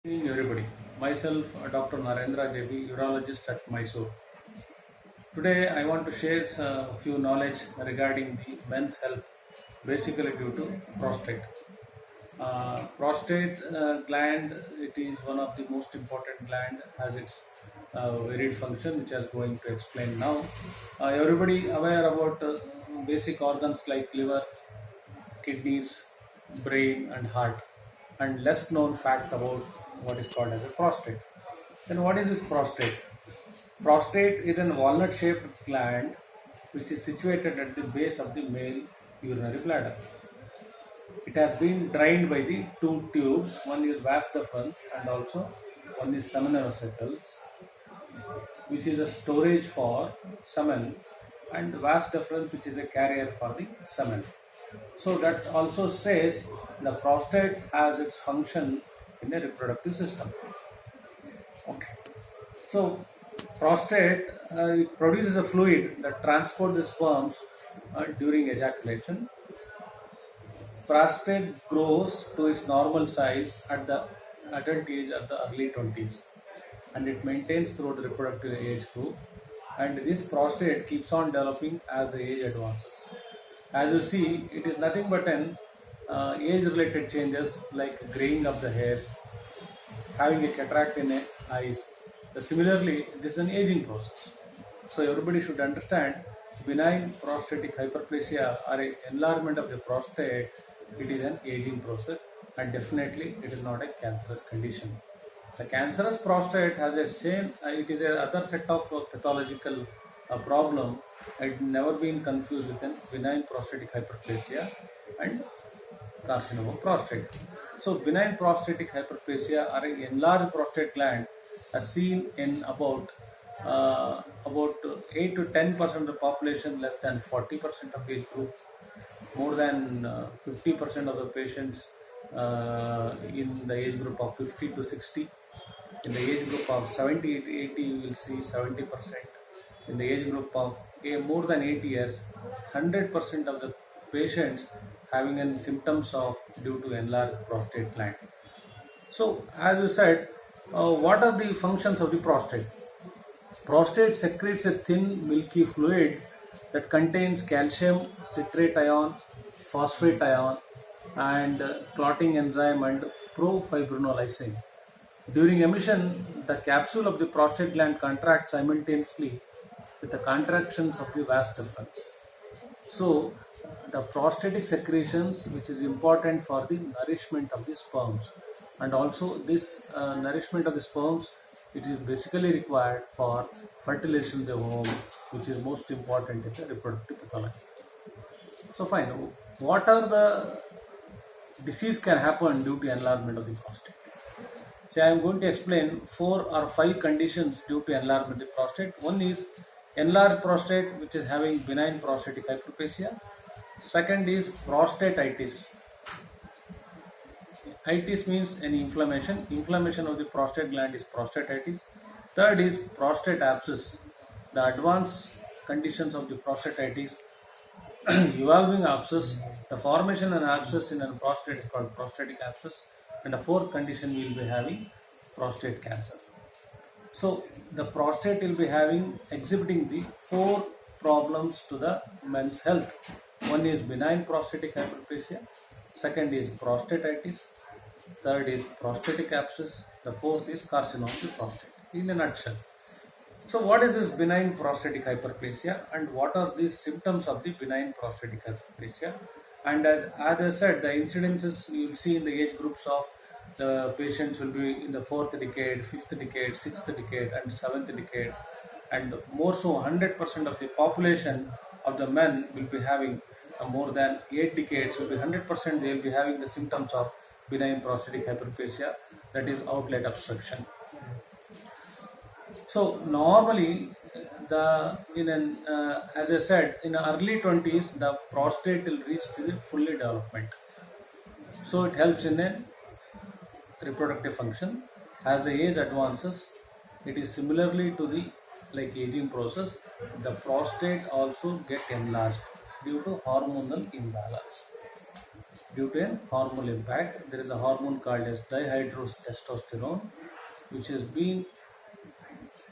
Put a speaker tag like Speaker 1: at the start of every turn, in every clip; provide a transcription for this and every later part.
Speaker 1: Good evening, everybody. Myself, Dr. Narendra JB, urologist at Mysore. Today, I want to share a few knowledge regarding the men's health, basically due to prostate. Prostate gland, it is one of the most important gland, has its varied function, which I was going to explain now. Everybody aware about basic organs like liver, kidneys, brain, and heart, and less known fact about what is called as a prostate. Then, what is this prostate? Prostate is an walnut shaped gland which is situated at the base of the male urinary bladder. It has been drained by the two tubes, one is vas deferens and also one is seminal vesicles, which is a storage for semen, and vas deferens, which is a carrier for the semen. So that also says the prostate has its function in the reproductive system. Okay. So prostate it produces a fluid that transports the sperms during ejaculation. Prostate grows to its normal size at the adult age of the early 20s, and it maintains throughout the reproductive age group. And this prostate keeps on developing as the age advances. As you see, it is nothing but an age-related changes like graying of the hairs, having a cataract in the eyes. Similarly, this is an aging process. So everybody should understand benign prostatic hyperplasia or a enlargement of the prostate, it is an aging process, and definitely it is not a cancerous condition. The cancerous prostate has a same, it is a other set of pathological problem. It never been confused with a benign prostatic hyperplasia and carcinoma of prostate. So benign prostatic hyperplasia or an enlarged prostate gland are seen in about 8 to 10% of the population, less than 40% of age group, more than 50% of the patients in the age group of 50 to 60. In the age group of 70 to 80, you will see 70%. In the age group of more than 80 years, 100% of the patients having symptoms of due to enlarged prostate gland. So, as you said, what are the functions of the prostate? Prostate secretes a thin milky fluid that contains calcium citrate ion, phosphate ion, and clotting enzyme and profibrinolysin. During emission, the capsule of the prostate gland contracts simultaneously with the contractions of the vas deferens. So, the prostatic secretions, which is important for the nourishment of the sperms, and also this nourishment of the sperms, it is basically required for fertilization of the ovum, which is most important in the reproductive pathology. So, fine. What are the disease can happen due to enlargement of the prostate? So, I am going to explain 4 or 5 conditions due to enlargement of the prostate. One is enlarged prostate, which is having benign prostatic hyperplasia. Second is prostatitis. Itis means any inflammation. Inflammation of the prostate gland is prostatitis. Third is prostate abscess. The advanced conditions of the prostatitis, evolving abscess. The formation and abscess in a prostate is called prostatic abscess. And the fourth condition we will be having prostate cancer. So the prostate will be exhibiting the 4 problems to the men's health. One is benign prostatic hyperplasia, second is prostatitis, third is prostatic abscess, the fourth is carcinoma of the prostate. In a nutshell. So what is this benign prostatic hyperplasia and what are the symptoms of the benign prostatic hyperplasia? And as I said, the incidences you will see in the age groups of the patients will be in the 4th decade, 5th decade, 6th decade and 7th decade, and more so 100% of the population of the men will be having more than 8 decades, will be 100% they will be having the symptoms of benign prostatic hyperplasia, that is outlet obstruction. So normally as I said, in the early 20s the prostate will reach to the fully development. So it helps in a reproductive function. As the age advances, it is similarly to the aging process. The prostate also get enlarged due to hormonal imbalance. due to a hormonal impact. There is a hormone called as dihydrotestosterone, which has been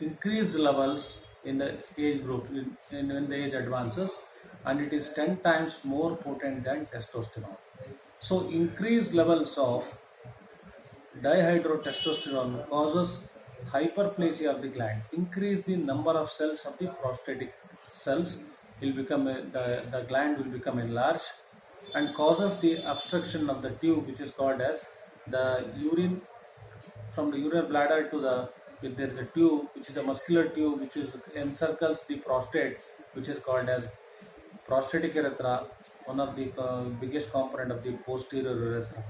Speaker 1: increased levels in the age group when the age advances, and it is 10 times more potent than testosterone. So increased levels of dihydrotestosterone causes hyperplasia of the gland. Increase the number of cells of the prostatic cells will become the gland will become enlarged and causes the obstruction of the tube, which is called as the urine from the urinary bladder to the, if there is a tube which is a muscular tube which is encircles the prostate, which is called as prostatic urethra, one of the biggest component of the posterior urethra.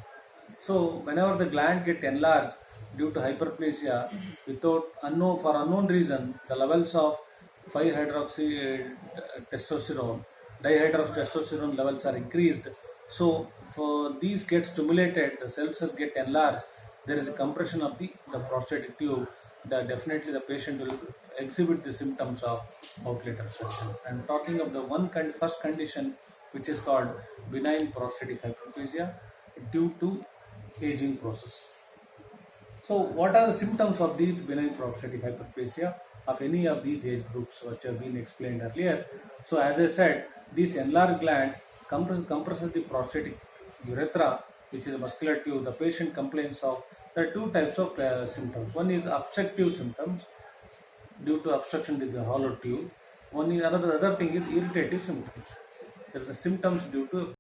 Speaker 1: So whenever the gland get enlarged due to hyperplasia without unknown reason, the levels of 5-hydroxy testosterone, dihydrotestosterone levels are increased. So for these get stimulated, the cells get enlarged. There is a compression of the prostatic tube. Definitely the patient will exhibit the symptoms of outlet obstruction. I'm talking of the first condition, which is called benign prostatic hyperplasia due to aging process. So what are the symptoms of these benign prostatic hyperplasia of any of these age groups which have been explained earlier? So as I said, this enlarged gland compresses the prostatic urethra, which is a muscular tube. The patient complains of, there are two types of symptoms. One is obstructive symptoms due to obstruction with the hollow tube. One is other thing is irritative symptoms. There is a symptoms due to